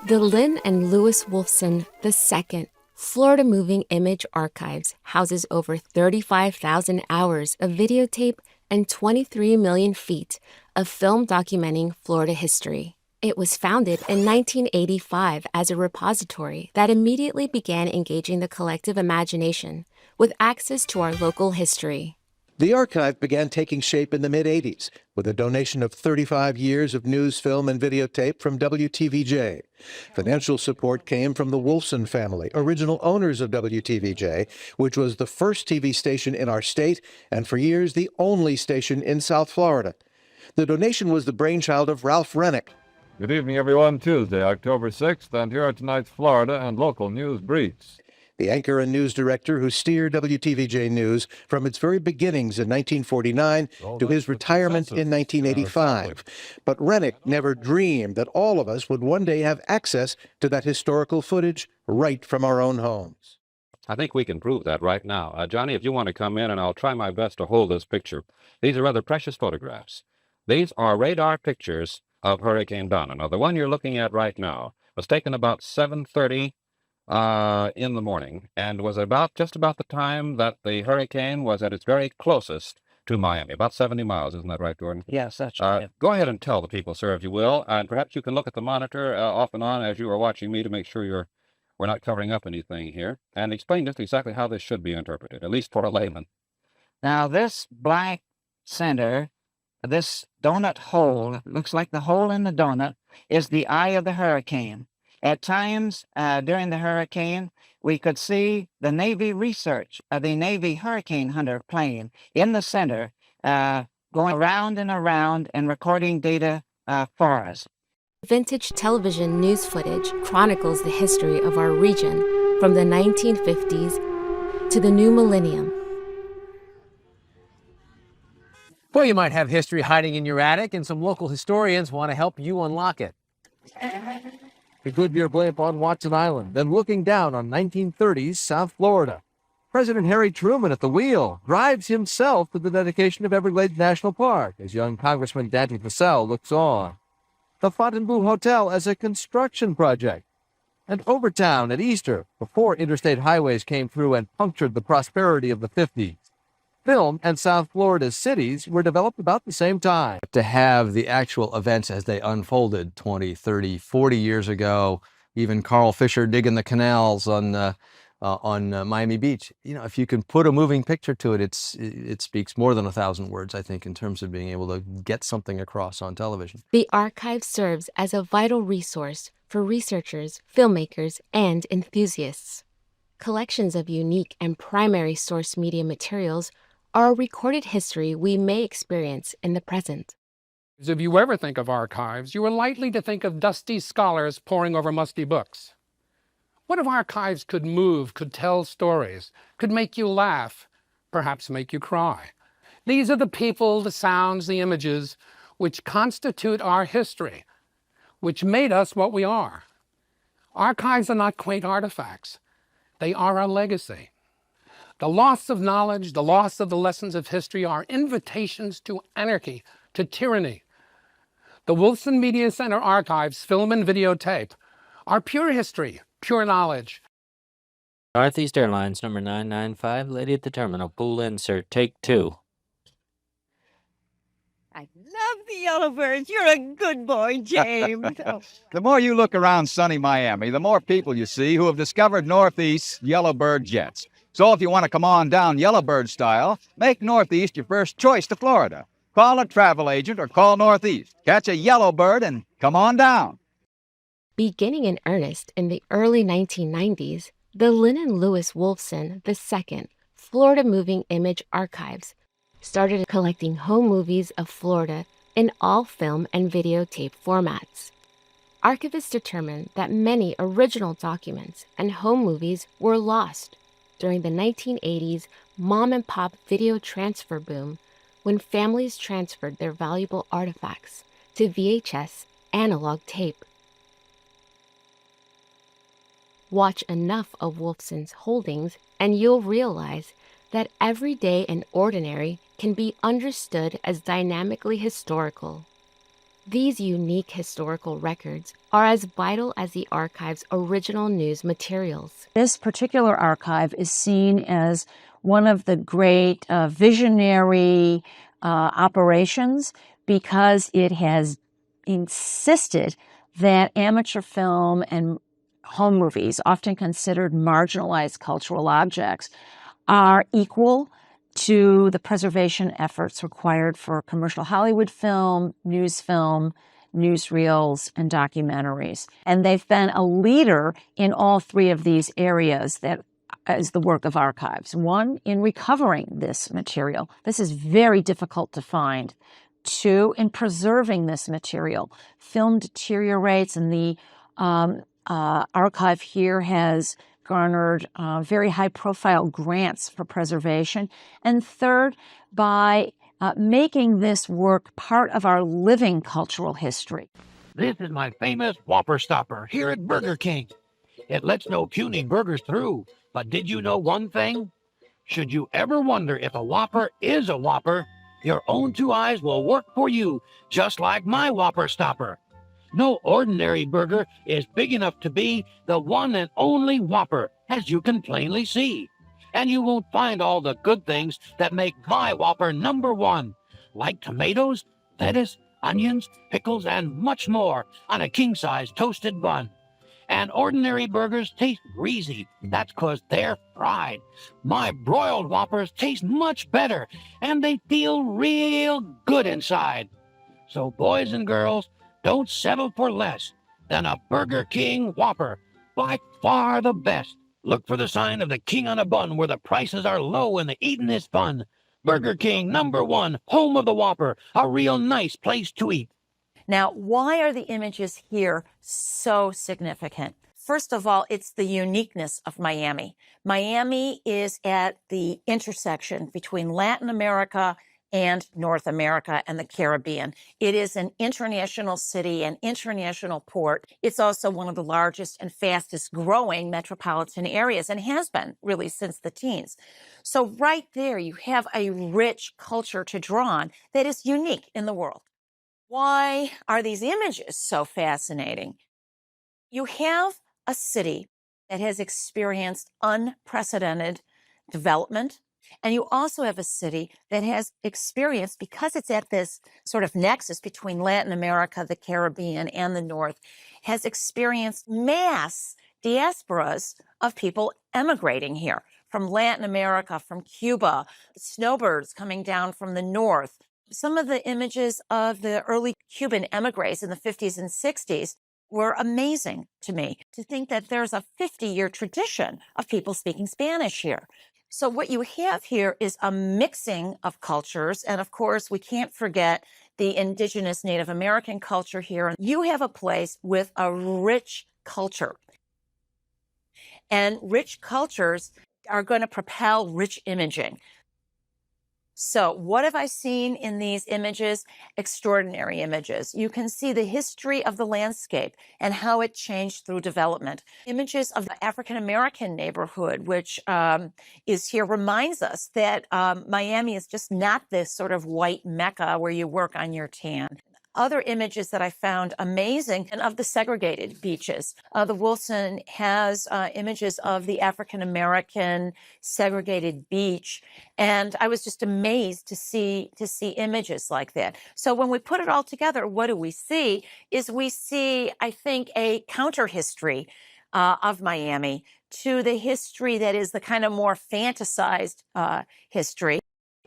The Lynn and Lewis Wolfson II Florida Moving Image Archives houses over 35,000 hours of videotape and 23 million feet of film documenting Florida history. It was founded in 1985 as a repository that immediately began engaging the collective imagination with access to our local history. The archive began taking shape in the mid-'80s with a donation of 35 years of news, film, and videotape from WTVJ. Financial support came from the Wolfson family, original owners of WTVJ, which was the first TV station in our state and for years the only station in South Florida. The donation was the brainchild of Ralph Rennick. Good evening, everyone. Tuesday, October 6th, and here are tonight's Florida and local news briefs. The anchor and news director who steered WTVJ News from its very beginnings in 1949 to his retirement in 1985. But Rennick never dreamed that all of us would one day have access to that historical footage right from our own homes. I think we can prove that right now. Johnny, if you want to come in, and I'll try my best to hold this picture. These are rather precious photographs. These are radar pictures of Hurricane Donna. Now, the one you're looking at right now was taken about 7:30 in the morning, and was just about the time that the hurricane was at its very closest to Miami, about 70 miles. Isn't that right, Gordon? Yes, that's right. Go ahead and tell the people, sir, if you will, and perhaps you can look at the monitor off and on as you are watching me to make sure we're not covering up anything here, and explain just exactly how this should be interpreted, at least for a layman. Now, this black center, this donut hole, looks like the hole in the donut, is the eye of the hurricane. At times during the hurricane, we could see the Navy research, the Navy Hurricane Hunter plane in the center, going around and around and recording data for us. Vintage television news footage chronicles the history of our region from the 1950s to the new millennium. Well, you might have history hiding in your attic, and some local historians want to help you unlock it. The Goodyear blimp on Watson Island, then looking down on 1930s South Florida. President Harry Truman at the wheel drives himself to the dedication of Everglades National Park as young Congressman Dante Fascell looks on. The Fontainebleau Hotel as a construction project. And Overtown at Easter, before interstate highways came through and punctured the prosperity of the 50s. Film and South Florida's cities were developed about the same time. To have the actual events as they unfolded 20, 30, 40 years ago, even Carl Fisher digging the canals on Miami Beach. You know, if you can put a moving picture to it, it speaks more than 1,000 words, I think, in terms of being able to get something across on television. The archive serves as a vital resource for researchers, filmmakers, and enthusiasts. Collections of unique and primary source media materials are a recorded history we may experience in the present. If you ever think of archives, you are likely to think of dusty scholars poring over musty books. What if archives could move, could tell stories, could make you laugh, perhaps make you cry? These are the people, the sounds, the images which constitute our history, which made us what we are. Archives are not quaint artifacts. They are our legacy. The loss of knowledge, the loss of the lessons of history are invitations to anarchy, to tyranny. The Wolfson Media Center archives, film and videotape, are pure history, pure knowledge. Northeast Airlines, number 995, lady at the terminal. Pull in, sir. Take 2. I love the yellow birds. You're a good boy, James. Oh. The more you look around sunny Miami, the more people you see who have discovered Northeast's Yellowbird jets. So if you want to come on down Yellowbird style, make Northeast your first choice to Florida. Call a travel agent or call Northeast. Catch a Yellowbird and come on down. Beginning in earnest in the early 1990s, The Lynn and Lewis Wolfson II Florida Moving Image Archives started collecting home movies of Florida in all film and videotape formats. Archivists determined that many original documents and home movies were lost during the 1980s mom-and-pop video transfer boom, when families transferred their valuable artifacts to VHS analog tape. Watch enough of Wolfson's holdings and you'll realize that everyday and ordinary can be understood as dynamically historical. These unique historical records are as vital as the archive's original news materials. This particular archive is seen as one of the great visionary operations because it has insisted that amateur film and home movies, often considered marginalized cultural objects, are equal to the preservation efforts required for commercial Hollywood film, newsreels, and documentaries. And they've been a leader in all three of these areas that is the work of archives. One, in recovering this material. This is very difficult to find. Two, in preserving this material. Film deteriorates, and the archive here has garnered very high-profile grants for preservation. And third, by making this work part of our living cultural history. This is my famous Whopper Stopper here at Burger King. It lets no puny burgers through, but did you know one thing? Should you ever wonder if a Whopper is a Whopper, your own two eyes will work for you, just like my Whopper Stopper. No ordinary burger is big enough to be the one and only Whopper, as you can plainly see. And you won't find all the good things that make my Whopper #1, like tomatoes, lettuce, onions, pickles, and much more on a king-size toasted bun. And ordinary burgers taste greasy. That's 'cause they're fried. My broiled Whoppers taste much better, and they feel real good inside. So boys and girls, don't settle for less than a Burger King Whopper. By far the best. Look for the sign of the king on a bun where the prices are low and the eating is fun. Burger King #1, home of the Whopper, a real nice place to eat. Now, why are the images here so significant? First of all, it's the uniqueness of Miami. Miami is at the intersection between Latin America and North America and the Caribbean. It is an international city, an international port. It's also one of the largest and fastest growing metropolitan areas, and has been really since the teens. So right there, you have a rich culture to draw on that is unique in the world. Why are these images so fascinating? You have a city that has experienced unprecedented development, and you also have a city that has experienced, because it's at this sort of nexus between Latin America, the Caribbean, and the North, has experienced mass diasporas of people emigrating here from Latin America, from Cuba, snowbirds coming down from the North. Some of the images of the early Cuban emigres in the 50s and 60s were amazing to me, to think that there's a 50-year tradition of people speaking Spanish here. So what you have here is a mixing of cultures. And of course, we can't forget the indigenous Native American culture here. You have a place with a rich culture. And rich cultures are going to propel rich imaging. So what have I seen in these images? Extraordinary images. You can see the history of the landscape and how it changed through development. Images of the African-American neighborhood, which is here, reminds us that Miami is just not this sort of white Mecca where you work on your tan. Other images that I found amazing, and of the segregated beaches. The Wolfson has images of the African-American segregated beach, and I was just amazed to see images like that. So when we put it all together, what do we see? We see, I think, a counter history of Miami to the history that is the kind of more fantasized history.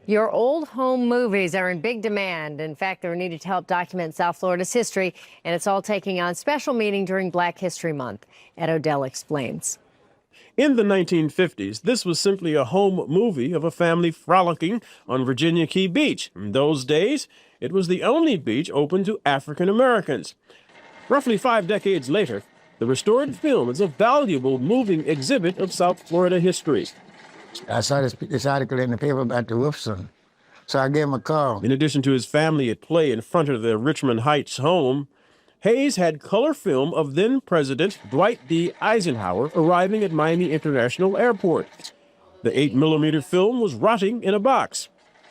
Your old home movies are in big demand. In fact, they're needed to help document South Florida's history, and it's all taking on special meaning during Black History Month. Ed Odell explains. In the 1950s, this was simply a home movie of a family frolicking on Virginia Key Beach. In those days, it was the only beach open to African Americans. Roughly 5 decades later, the restored film is a valuable moving exhibit of South Florida history. I saw this article in the paper about the Wolfson, so I gave him a call. In addition to his family at play in front of the Richmond Heights home, Hayes had color film of then-President Dwight D. Eisenhower arriving at Miami International Airport. The 8mm film was rotting in a box.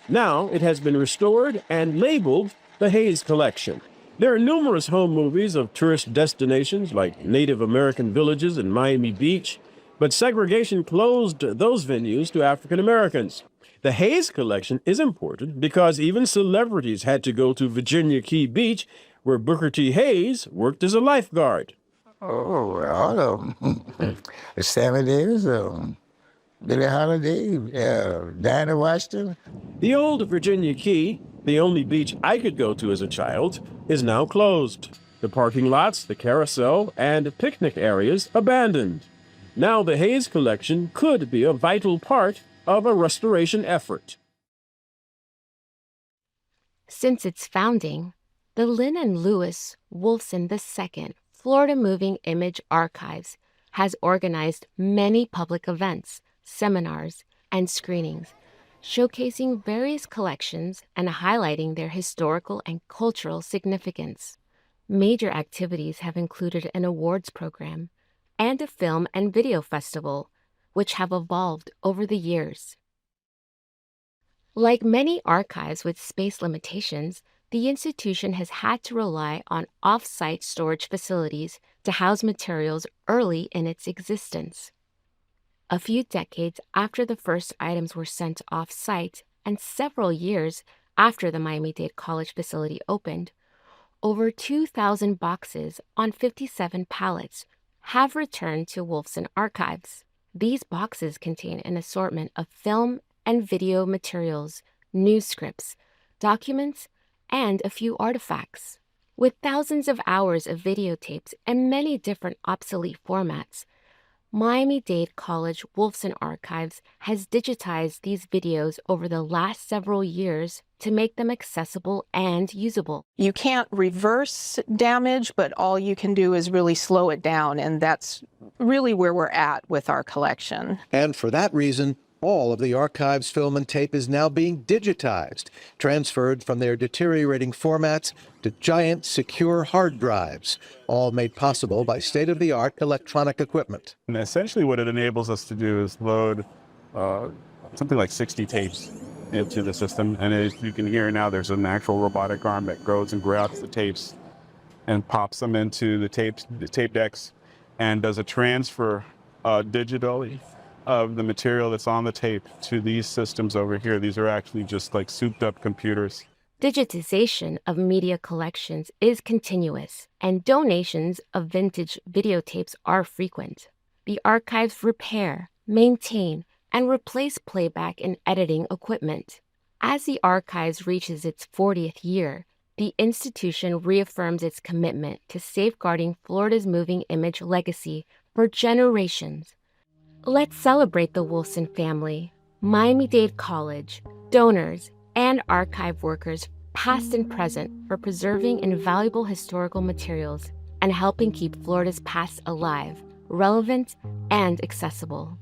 Now it has been restored and labeled the Hayes Collection. There are numerous home movies of tourist destinations like Native American villages and Miami Beach, but segregation closed those venues to African Americans. The Hayes Collection is important because even celebrities had to go to Virginia Key Beach, where Booker T. Hayes worked as a lifeguard. Oh, all of them. Sammy Davis, Billie Holiday, Diana Washington. The old Virginia Key, the only beach I could go to as a child, is now closed. The parking lots, the carousel, and picnic areas abandoned. Now the Hayes Collection could be a vital part of a restoration effort. Since its founding, the Lynn and Lewis Wolfson II Florida Moving Image Archives has organized many public events, seminars, and screenings, showcasing various collections and highlighting their historical and cultural significance. Major activities have included an awards program and a film and video festival, which have evolved over the years. Like many archives with space limitations, the institution has had to rely on off-site storage facilities to house materials early in its existence. A few decades after the first items were sent off-site and several years after the Miami-Dade College facility opened, over 2,000 boxes on 57 pallets have returned to Wolfson Archives. These boxes contain an assortment of film and video materials, news scripts, documents, and a few artifacts. With thousands of hours of videotapes and many different obsolete formats, Miami-Dade College Wolfson Archives has digitized these videos over the last several years to make them accessible and usable. You can't reverse damage, but all you can do is really slow it down, and that's really where we're at with our collection. And for that reason, all of the archives film and tape is now being digitized, transferred from their deteriorating formats to giant, secure hard drives, all made possible by state-of-the-art electronic equipment. And essentially what it enables us to do is load something like 60 tapes into the system. And as you can hear now, there's an actual robotic arm that goes and grabs the tapes and pops them into the tape decks and does a transfer digitally of the material that's on the tape to these systems over here. These are actually just like souped up computers. Digitization of media collections is continuous, and donations of vintage videotapes are frequent. The archives repair, maintain, and replace playback and editing equipment. As the archives reaches its 40th year, the institution reaffirms its commitment to safeguarding Florida's moving image legacy for generations. Let's celebrate the Wolfson family, Miami-Dade College, donors, and archive workers past and present for preserving invaluable historical materials and helping keep Florida's past alive, relevant, and accessible.